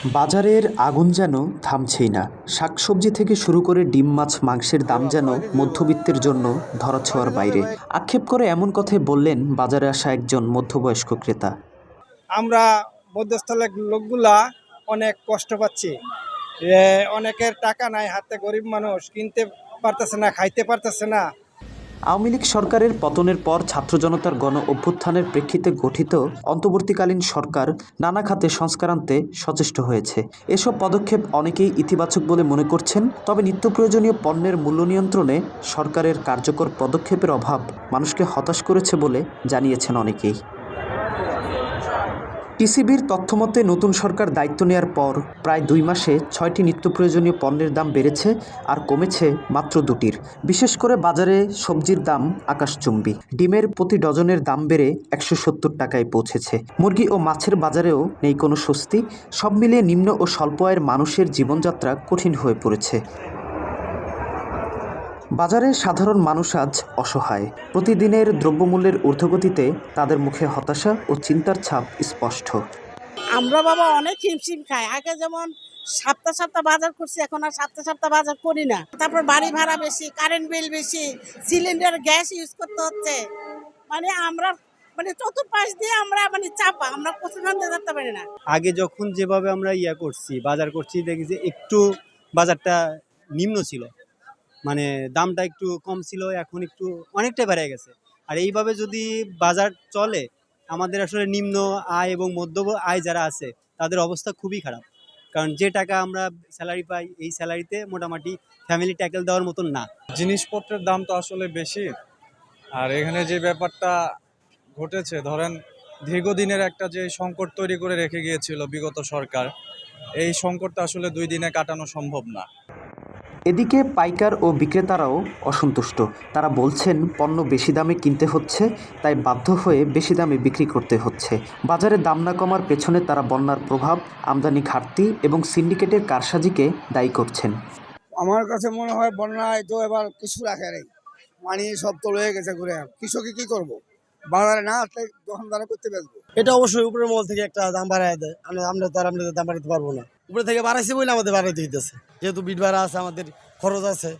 বাজারের আগুন যেন থামছেই না। শাকসবজি থেকে শুরু করে ডিম, মাছ, মাংসের দাম যেন মধ্যবিত্তের জন্য ধরাছোঁয়ার বাইরে। আক্ষেপ করে এমন কথাই বললেন বাজারে আসা একজন মধ্যবয়স্ক ক্রেতা। আমরা মধ্যস্থলের লোকগুলা অনেক কষ্ট পাচ্ছি। অনেকের টাকা নাই হাতে, গরিব মানুষ কিনতে পারতেছে না, খাইতে পারতেছে না। আওয়ামী লীগ সরকারের পতনের পর ছাত্র জনতার গণ অভ্যুত্থানের প্রেক্ষিতে গঠিত অন্তর্বর্তীকালীন সরকার নানা খাতে সংস্কার আনতে সচেষ্ট হয়েছে। এসব পদক্ষেপ অনেকেই ইতিবাচক বলে মনে করছেন, তবে নিত্য প্রয়োজনীয় পণ্যের মূল্য নিয়ন্ত্রণে সরকারের কার্যকর পদক্ষেপের অভাব মানুষকে হতাশ করেছে বলে জানিয়েছেন অনেকেই। টিসিবির তথ্যমতে নতুন সরকার দায়িত্ব নেয়ার পর প্রায় 2 মাসে 6টি নিত্য প্রয়োজনীয় পণ্যের দাম বেড়েছে আর কমেছে মাত্র 2টির। বিশেষ করে বাজারে সবজির দাম আকাশচুম্বী। ডিমের প্রতি ডজনের দাম বেড়ে 170 টাকায় পৌঁছেছে। মুরগি ও মাছের বাজারেও নেই কোনো স্বস্তি। সব মিলিয়ে নিম্ন ও স্বল্প আয়ের মানুষের জীবনযাত্রা কঠিন হয়ে পড়েছে। বাজারে সাধারণ মানুষ আজ অসহায়। প্রতিদিনের দ্রব্যমূল্যের ঊর্ধ্বগতিতে তাদের মুখে হতাশা ও চিন্তার ছাপ স্পষ্ট। আমরা বাবা অনেক হিমশিম খাই। আগে যেমন সপ্তাহ সপ্তাহ বাজার করছি, এখন আর সপ্তাহ সপ্তাহ বাজার করি না। তারপর বাড়ি ভাড়া বেশি, কারেন্ট বিল বেশি, সিলিন্ডার গ্যাস ইউজ করতে হচ্ছে। আমরা চতুর্পাশ দিয়ে আমরা চাপা, আমরা পছন্দ করতে পারি না। আগে যখন যেভাবে আমরা করছি, বাজার করছি, দেখি যে একটু বাজারটা নিম্ন ছিল, দামটা একটু কম ছিল, এখন একটু অনেকটাই বেড়ে গেছে। আর এইভাবে যদি বাজার চলে, আমাদের আসলে নিম্ন আয় এবং মধ্য আয় যারা আছে তাদের অবস্থা খুবই খারাপ। কারণ যে টাকা আমরা স্যালারি পাই, এই স্যালারিতে মোটামুটি ফ্যামিলি ট্যাকেল দেওয়ার মতন না। জিনিসপত্রের দাম তো আসলে বেশি। আর এখানে যে ব্যাপারটা ঘটেছে, ধরেন দীর্ঘদিনের একটা যে সংকট তৈরি করে রেখে গিয়েছিল বিগত সরকার, এই সংকটটা আসলে 2 দিনে কাটানো সম্ভব না। এদিকে পাইকার ও বিক্রেতারাও অসন্তুষ্ট। তারা বলছেন পণ্য বেশি দামে কিনতে হচ্ছে, তাই বাধ্য হয়ে বেশি দামে বিক্রি করতে হচ্ছে। বাজারে দাম না কমার পেছনে তারা বন্যার প্রভাব, আমদানি ঘাটতি এবং সিন্ডিকেটের কারসাজিকে দায়ী করছেন। আমার কাছে মনে হয় বন্যায় তো এবার কিছু রাখে নেই, সব তো রয়ে গেছে ঘুরে। কৃষকে কি করব, বাজারে না আসলে দোকানদারা করতে বেচবো। এটা অবশ্যই উপরের মহল থেকে একটা দাম বাড়ায় দেয়। আমরা তো আর আমাদের দাম বাড়াতে পারবো না। উপরে থেকে বাড়াইছে বলে আমাদের বাড়াইতে দিতেছে, যেহেতু বিট ভাড়া আছে, আমাদের খরচ আছে,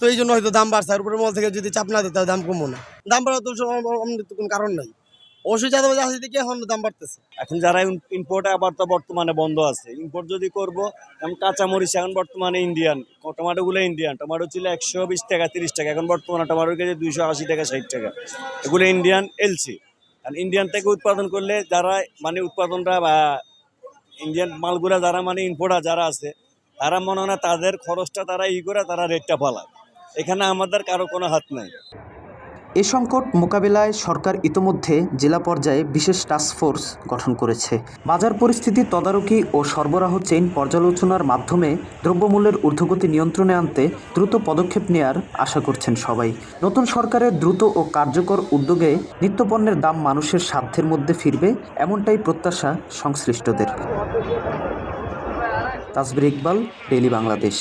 তো এই জন্য হয়তো দাম বাড়ছে। আর উপরের মহল থেকে যদি চাপ না দেয় তাহলে দাম কমবো না। দাম বাড়ার তো আমাদের তো কোনো কারণ নাই। অবশ্যই চাঁদাবাজি আছে দেখে এখন দাম বাড়তেছে। এখন যারা ইম্পোর্ট আবার তো বর্তমানে বন্ধ আছে। ইম্পোর্ট যদি করবো, যেমন কাঁচামরিচ এখন বর্তমানে ইন্ডিয়ান, টমেটোগুলো ইন্ডিয়ান। টমেটো ছিল 120 টাকা 30 টাকা, এখন বর্তমানে টমেটোর কেজি 280 টাকা 60 টাকা। এগুলো ইন্ডিয়ান এলসি। আর ইন্ডিয়ান থেকে উৎপাদন করলে যারা উৎপাদনটা বা ইন্ডিয়ান মালগুলা যারা ইম্পোর্টার যারা আছে, তারা মনে হয় না তাদের খরচটা তারা করে তারা রেটটা পালায়। এখানে আমাদের কারো কোনো হাত নাই। এ সংকট মোকাবেলায় সরকার ইতোমধ্যে জেলা পর্যায়ে বিশেষ টাস্কফোর্স গঠন করেছে। বাজার পরিস্থিতি তদারকি ও সরবরাহ চেইন পর্যালোচনার মাধ্যমে দ্রব্যমূল্যের ঊর্ধ্বগতি নিয়ন্ত্রণে আনতে দ্রুত পদক্ষেপ নেয়ার আশা করছেন সবাই। নতুন সরকারের দ্রুত ও কার্যকর উদ্যোগে নিত্যপণ্যের দাম মানুষের সাধ্যের মধ্যে ফিরবে, এমনটাই প্রত্যাশা সংশ্লিষ্টদের। তাসবির ইকবাল, ডেইলি বাংলাদেশ।